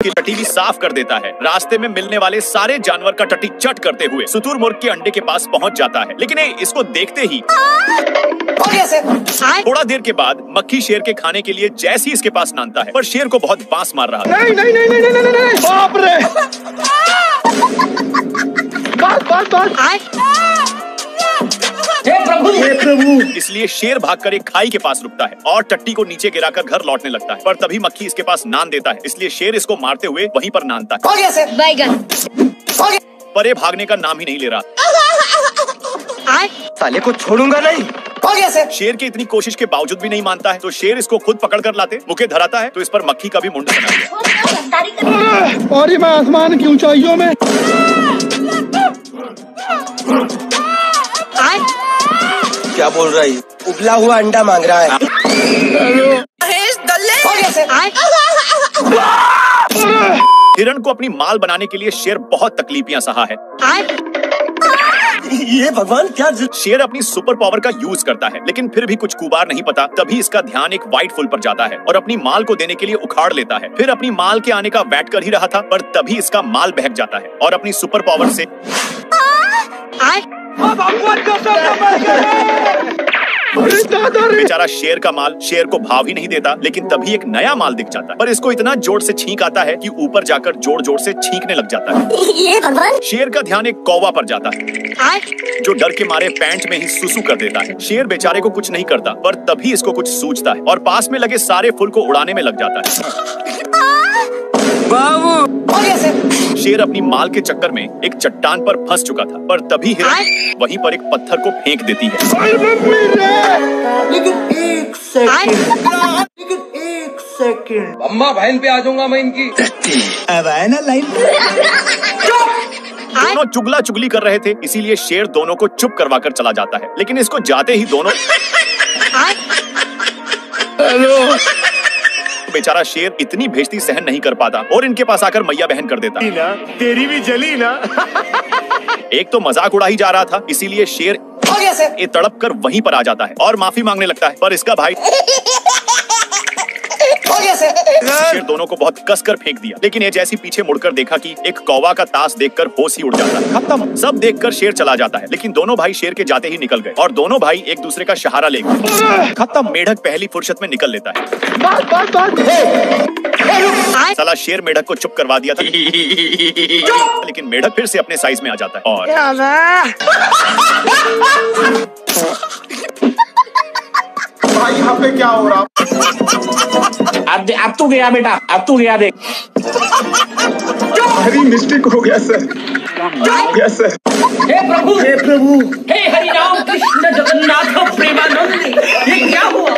उसकी टट्टी भी साफ कर देता है। रास्ते में मिलने वाले सारे जानवर का टट्टी चट करते हुए शुतुरमुर्ग के अंडे के पास पहुंच जाता है। लेकिन इसको देखते ही थोड़ा देर के बाद मक्खी शेर के खाने के लिए जैसे ही इसके पास नानता है, पर शेर को बहुत बांस मार रहा है। नहीं, बाप रे! हे प्रभु! इसलिए शेर भागकर एक खाई के पास रुकता है और टट्टी को नीचे गिराकर घर लौटने लगता है। पर तभी मक्खी इसके पास नान देता है, इसलिए शेर इसको मारते हुए वहीं पर नानता है। पर ये भागने का नाम ही नहीं ले रहा। साले को छोड़ूंगा नहीं। शेर की इतनी कोशिश के बावजूद भी नहीं मानता है, तो शेर इसको खुद पकड़ कर लाते मुके धराता है, तो इस पर मक्खी का भी मुंड बना दिया। और मैं आसमान की ऊंचाइयों में। क्या बोल रहा है? उबला हुआ अंडा मांग रहा है। हिरण को अपनी माल बनाने के लिए शेर बहुत तकलीफियां सहा है। ये भगवान क्या शेर अपनी सुपर पावर का यूज करता है, लेकिन फिर भी कुछ कुबार नहीं पता। तभी इसका ध्यान एक व्हाइट फुल पर जाता है और अपनी माल को देने के लिए उखाड़ लेता है। फिर अपनी माल के आने का वेट कर ही रहा था, पर तभी इसका माल बहक जाता है और अपनी सुपर पावर से बेचारा शेर का माल शेर को भाव ही नहीं देता। लेकिन तभी एक नया माल दिख जाता है, पर इसको इतना जोर से छींक आता है कि ऊपर जाकर जोर जोर से छींकने लग जाता है। शेर का ध्यान एक कौवा पर जाता है, जो डर के मारे पैंट में ही सुसु कर देता है। शेर बेचारे को कुछ नहीं करता, पर तभी इसको कुछ सूझता है और पास में लगे सारे फूल को उड़ाने में लग जाता है। शेर अपनी माल के चक्कर में एक चट्टान पर फंस चुका था, पर तभी हिरण वहीं पर एक पत्थर को फेंक देती है। लेकिन एक सेकंड अम्मा बहन पे आ जाऊंगा मैं इनकी। अब आया ना लाइन। दोनों चुगला चुगली कर रहे थे, इसीलिए शेर दोनों को चुप करवा कर चला जाता है। लेकिन इसको जाते ही दोनों बेचारा शेर इतनी बेइज्जती सहन नहीं कर पाता और इनके पास आकर मैया बहन कर देता। तेरी भी जली ना। एक तो मजाक उड़ा ही जा रहा था, इसीलिए शेर ये तड़प कर वहीं पर आ जाता है और माफी मांगने लगता है। पर इसका भाई शेर दोनों को बहुत कसकर फेंक दिया। लेकिन ये जैसी पीछे मुड़कर देखा कि एक कौवा का ताश देखकर होश ही उड़ जाता है। खत्म। सब देखकर शेर चला जाता है, लेकिन दोनों भाई शेर के जाते ही निकल गए और दोनों भाई एक दूसरे का सहारा ले गए। खत्म। मेढक पहली फुर्सत में निकल लेता है। साला शेर मेढक को चुप करवा दिया था, लेकिन मेढक फिर से अपने साइज में आ जाता है और भाई यहाँ पे क्या हो रहा? अब तू गया बेटा, अब तू गया देख। हरी मिस्टेक हो गया सर। Yes sir. हे प्रभु, हे प्रभु, हे हरि राम कृष्ण जगन्नाथ प्रेमानंद, ये क्या हुआ?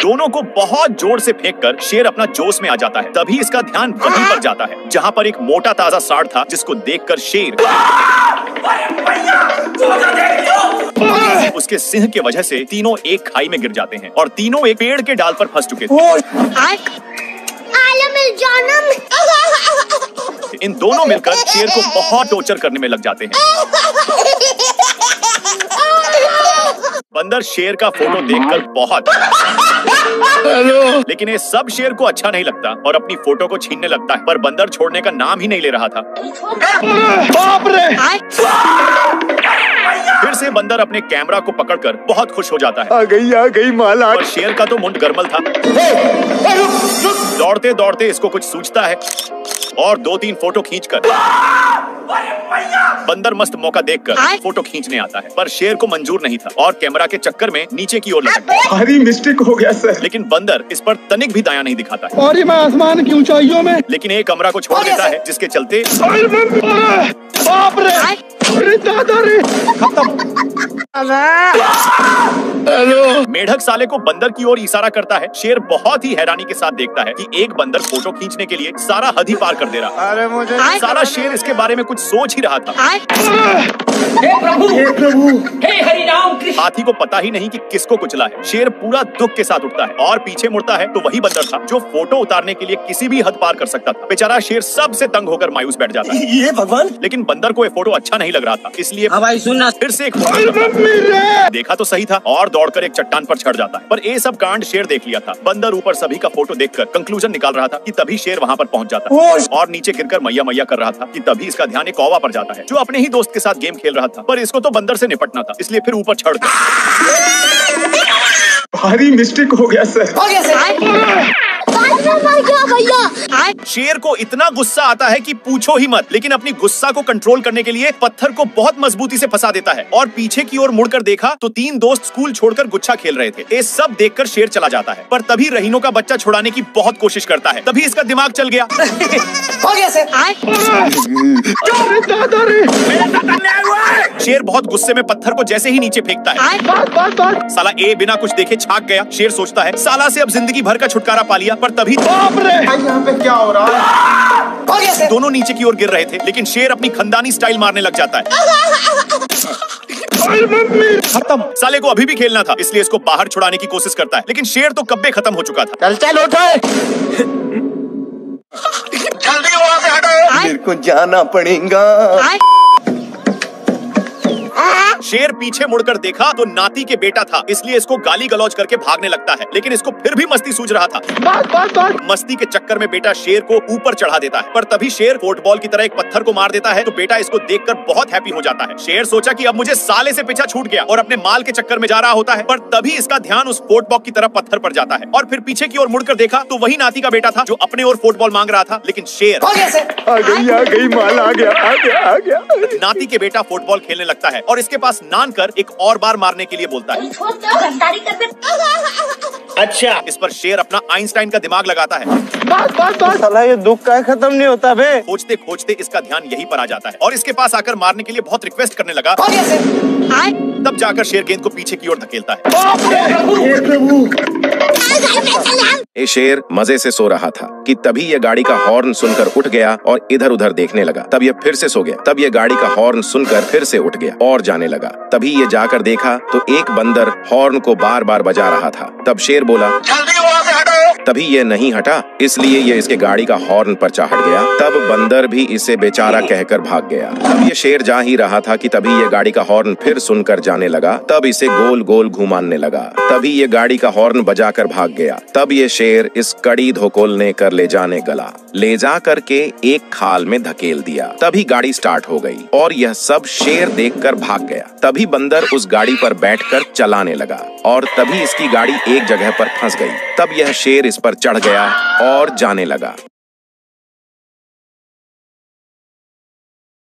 दोनों को बहुत जोर से फेंककर शेर अपना जोश में आ जाता है। तभी इसका ध्यान वहीं पर जाता है जहां पर एक मोटा ताजा सांड था, जिसको देखकर शेर उसके सिंह के वजह से तीनों एक खाई में गिर जाते हैं और तीनों एक पेड़ के डाल पर फंस चुके थे। इन दोनों मिलकर शेर को बहुत टॉर्चर करने में लग जाते हैं। बंदर शेर का फोटो देखकर बहुत लेकिन ये सब शेर को अच्छा नहीं लगता और अपनी फोटो को छीनने लगता है, पर बंदर छोड़ने का नाम ही नहीं ले रहा था। बाप रे! फिर से बंदर अपने कैमरा को पकड़कर बहुत खुश हो जाता है। आ गई माला। और शेर का तो मुंड गरमल था। दौड़ते दौड़ते इसको कुछ सूझता है और 2-3 फोटो खींचकर बंदर मस्त मौका देखकर फोटो खींचने आता है, पर शेर को मंजूर नहीं था और कैमरा के चक्कर में नीचे की ओर लटकता है। भारी मिस्टेक हो गया सर। लेकिन बंदर इस पर तनिक भी दया नहीं दिखाता है और मैं आसमान की ऊंचाइयों में। लेकिन एक कमरा को छोड़ देता है, जिसके चलते बाप रे! अरे दादा रे! मेढक साले को बंदर की ओर इशारा करता है। शेर बहुत ही हैरानी के साथ देखता है कि एक बंदर फोटो खींचने के लिए सारा हद ही पार कर दे रहा है। अरे मुझे साला शेर इसके बारे में कुछ सोच ही रहा था। हे प्रभु, हे प्रभु, हे हरि राम कृष्ण। हाथी को पता ही नहीं कि किसको कुचला है। शेर पूरा दुख के साथ उठता है और पीछे मुड़ता है तो वही बंदर था जो फोटो उतारने के लिए किसी भी हद पार कर सकता था। बेचारा शेर सबसे तंग होकर मायूस बैठ जाता है। ये भगवान। लेकिन बंदर को ये फोटो अच्छा नहीं लग रहा था, इसलिए भाई सुनना, फिर से एक देखा तो सही था और दौड़कर एक चट्टान पर चढ़ जाता है। पर ये सब कांड शेर देख लिया था। बंदर ऊपर सभी का फोटो देखकर कंक्लूजन निकाल रहा था कि तभी शेर वहाँ पर पहुँच जाता है और नीचे गिरकर मैया मैया कर रहा था कि तभी इसका ध्यान एक कौवा पर जाता है जो अपने ही दोस्त के साथ गेम खेल रहा था। पर इसको तो बंदर से निपटना था, इसलिए फिर ऊपर चढ़ गया। भारी मिस्टेक हो गया सर। शेर को इतना गुस्सा आता है कि पूछो ही मत, लेकिन अपनी गुस्सा को कंट्रोल करने के लिए पत्थर को बहुत मजबूती से फंसा देता है और पीछे की ओर मुड़कर देखा तो 3 दोस्त स्कूल छोड़कर गुच्छा खेल रहे थे। ये सब देखकर शेर चला जाता है, पर तभी रहीनों का बच्चा छुड़ाने की बहुत कोशिश करता है। तभी इसका दिमाग चल गया। हो गया सर। शेर बहुत गुस्से में पत्थर को जैसे ही नीचे फेंकता है, साला ए बिना कुछ देखे छाक गया। शेर सोचता है साला से अब जिंदगी भर का छुटकारा पा लिया, पर तभी भाई यहाँ पे क्या हो रहा है? दोनों नीचे की ओर गिर रहे थे, लेकिन शेर अपनी खंदानी स्टाइल मारने लग जाता है। खत्म। साले को अभी भी खेलना था, इसलिए इसको बाहर छुड़ाने की कोशिश करता है, लेकिन शेर तो कब्बे खत्म हो चुका था। चल उठो। जल्दी वहाँ से हटो। मेरे को जाना पड़ेगा। शेर पीछे मुड़कर देखा तो नाती के बेटा था, इसलिए इसको गाली गलौज करके भागने लगता है, लेकिन इसको फिर भी मस्ती सूझ रहा था। मस्ती के चक्कर में बेटा शेर को ऊपर चढ़ा देता है, पर तभी शेर फुटबॉल की तरह एक पत्थर को मार देता है तो बेटा इसको देखकर बहुत हैप्पी हो जाता है। शेर सोचा कि अब मुझे साले से पीछा छूट गया और अपने माल के चक्कर में जा रहा होता है, पर तभी इसका ध्यान उस फुटबॉल की तरफ पत्थर पर जाता है और फिर पीछे की ओर मुड़कर देखा तो वही नाती का बेटा था जो अपने ओर फुटबॉल मांग रहा था, लेकिन शेर आ गई माल आ गया। नाती के बेटा फुटबॉल खेलने लगता है और इसके पास नान कर एक और बार मारने के लिए बोलता है। अच्छा, इस पर शेर अपना आइंस्टाइन का दिमाग लगाता है। साला ये दुख का खत्म नहीं होता बे। खोजते खोजते इसका ध्यान यहीं पर आ जाता है और इसके पास आकर मारने के लिए बहुत रिक्वेस्ट करने लगा। तब जाकर शेर गेंद को पीछे की ओर धकेलता है। ये शेर मजे से सो रहा था कि तभी ये गाड़ी का हॉर्न सुनकर उठ गया और इधर उधर देखने लगा। तब ये फिर से सो गया। तब ये गाड़ी का हॉर्न सुनकर फिर से उठ गया और जाने लगा। तभी ये जाकर देखा तो एक बंदर हॉर्न को बार बार बजा रहा था। तब शेर बोला, जल्दी वहाँ से हटो। तभी ये नहीं हटा, इसलिए ये इसके गाड़ी का हॉर्न पर चढ़ गया। तब बंदर भी इसे बेचारा कहकर भाग गया। तब ये शेर जा ही रहा था कि तभी ये गाड़ी का हॉर्न फिर सुनकर जाने लगा। तब इसे गोल गोल घुमाने लगा। तभी ये गाड़ी का हॉर्न बजाकर भाग गया। तब ये शेर इस कड़ी धोकोलने कर ले जाने गला, ले जा करके एक खाल में धकेल दिया। तभी गाड़ी स्टार्ट हो गई और यह सब शेर देखकर भाग गया। तभी बंदर उस गाड़ी पर बैठकर चलाने लगा और तभी इसकी गाड़ी एक जगह पर फंस गई। तब यह शेर इस पर चढ़ गया और जाने लगा।